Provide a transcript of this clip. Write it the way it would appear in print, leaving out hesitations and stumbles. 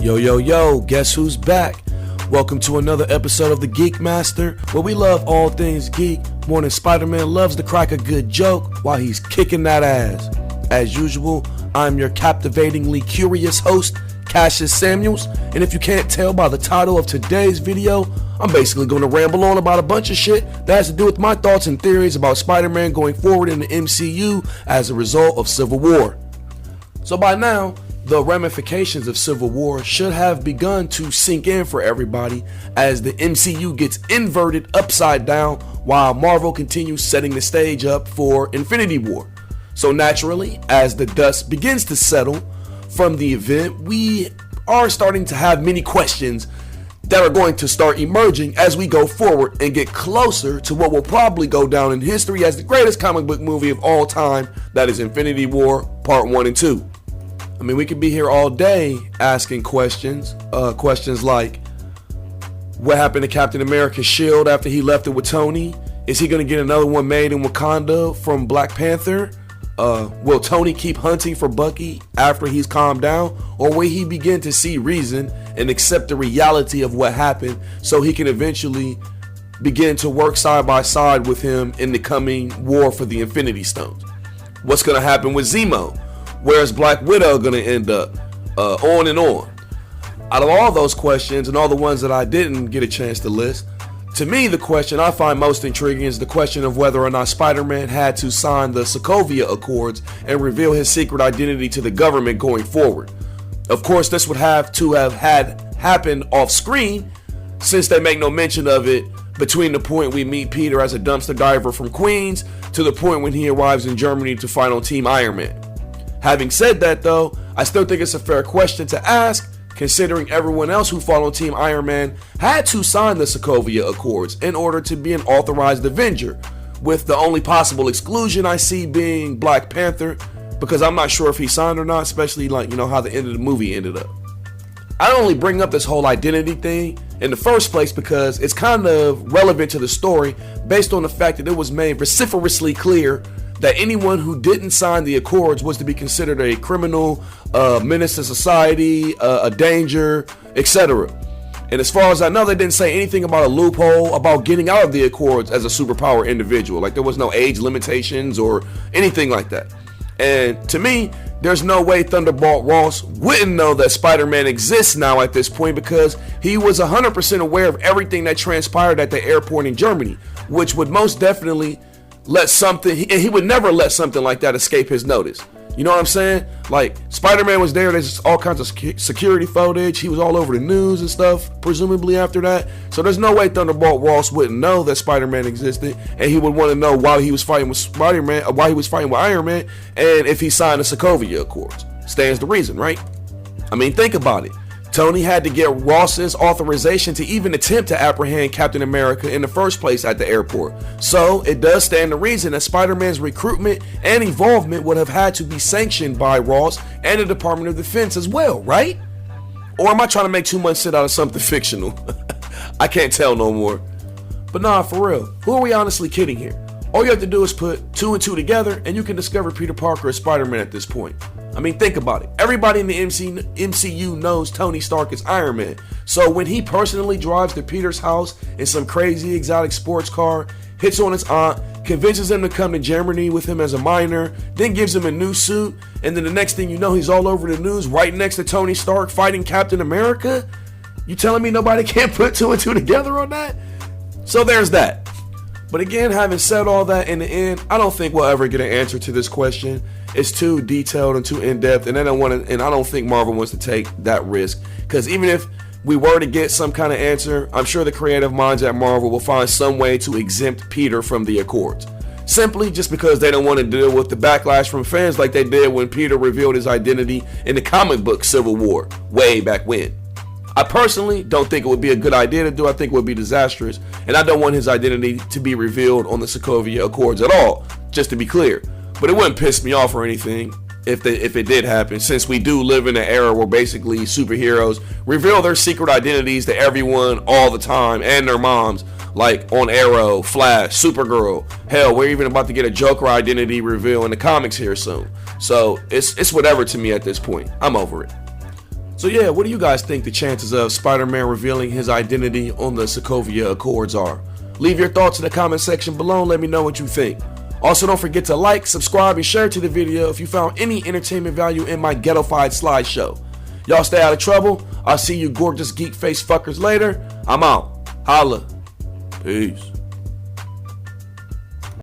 Yo, yo, yo, guess who's back? Welcome to another episode of the Geek Master, where we love all things geek more than Spider-Man loves to crack a good joke while he's kicking that ass. As usual, I'm your captivatingly curious host, Cassius Samuels, and if you can't tell by the title of today's video, I'm basically going to ramble on about a bunch of shit that has to do with my thoughts and theories about Spider-Man going forward in the MCU as a result of Civil War. So by now, the ramifications of Civil War should have begun to sink in for everybody as the MCU gets inverted upside down while Marvel continues setting the stage up for Infinity War. So naturally, as the dust begins to settle from the event, we are starting to have many questions that are going to start emerging as we go forward and get closer to what will probably go down in history as the greatest comic book movie of all time, that is Infinity War Part 1 and 2. I mean, we could be here all day asking questions like, what happened to Captain America's shield after he left it with Tony? Is he going to get another one made in Wakanda from Black Panther? Will Tony keep hunting for Bucky after he's calmed down? Or will he begin to see reason and accept the reality of what happened so he can eventually begin to work side by side with him in the coming war for the Infinity Stones? What's going to happen with Zemo? Where's Black Widow going to end up? On and on. Out of all those questions and all the ones that I didn't get a chance to list, to me the question I find most intriguing is the question of whether or not Spider-Man had to sign the Sokovia Accords and reveal his secret identity to the government going forward. Of course, this would have to have had happened off screen, since they make no mention of it between the point we meet Peter as a dumpster diver from Queens to the point when he arrives in Germany to fight on Team Iron Man. Having said that though, I still think it's a fair question to ask, considering everyone else who followed Team Iron Man had to sign the Sokovia Accords in order to be an authorized Avenger, with the only possible exclusion I see being Black Panther, because I'm not sure if he signed or not, especially how the end of the movie ended up. I only bring up this whole identity thing in the first place because it's kind of relevant to the story based on the fact that it was made vociferously clear that anyone who didn't sign the Accords was to be considered a criminal, menace to society, a danger, etc. And as far as I know, they didn't say anything about a loophole about getting out of the Accords as a superpower individual. Like, there was no age limitations or anything like that. And to me, there's no way Thunderbolt Ross wouldn't know that Spider-Man exists now at this point, because he was 100% aware of everything that transpired at the airport in Germany, which would most definitely he would never let something like that escape his notice. You know what I'm saying? Like, Spider-Man was there, there's all kinds of security footage, he was all over the news and stuff, presumably after that. So there's no way Thunderbolt Ross wouldn't know that Spider-Man existed, and he would want to know why he was fighting with Spider-Man, why he was fighting with Iron Man, and if he signed the Sokovia Accords. Stands to reason, right? I mean, think about it. Tony had to get Ross's authorization to even attempt to apprehend Captain America in the first place at the airport. So it does stand to reason that Spider-Man's recruitment and involvement would have had to be sanctioned by Ross and the Department of Defense as well, right? Or am I trying to make too much shit out of something fictional? I can't tell no more. But nah, for real, who are we honestly kidding here? All you have to do is put 2 and 2 together and you can discover Peter Parker as Spider-Man at this point. I mean, think about it. Everybody in the MCU knows Tony Stark is Iron Man. So when he personally drives to Peter's house in some crazy exotic sports car, hits on his aunt, convinces him to come to Germany with him as a minor, then gives him a new suit, and then the next thing you know, he's all over the news right next to Tony Stark fighting Captain America? You telling me nobody can't put 2 and 2 together on that? So there's that. But again, having said all that, in the end, I don't think we'll ever get an answer to this question. It's too detailed and too in-depth, and I don't think Marvel wants to take that risk. Because even if we were to get some kind of answer, I'm sure the creative minds at Marvel will find some way to exempt Peter from the Accords. Simply just because they don't want to deal with the backlash from fans like they did when Peter revealed his identity in the comic book Civil War, way back when. I personally don't think it would be a good idea to do. I think it would be disastrous, and I don't want his identity to be revealed on the Sokovia Accords at all, just to be clear. But it wouldn't piss me off or anything if it did happen, since we do live in an era where basically superheroes reveal their secret identities to everyone all the time, and their moms, like on Arrow, Flash, Supergirl. Hell, we're even about to get a Joker identity reveal in the comics here soon. So it's whatever to me at this point. I'm over it. So yeah, what do you guys think the chances of Spider-Man revealing his identity on the Sokovia Accords are? Leave your thoughts in the comment section below and let me know what you think. Also, don't forget to like, subscribe, and share to the video if you found any entertainment value in my ghetto-fied slideshow. Y'all stay out of trouble. I'll see you gorgeous geek face fuckers later. I'm out. Holla. Peace.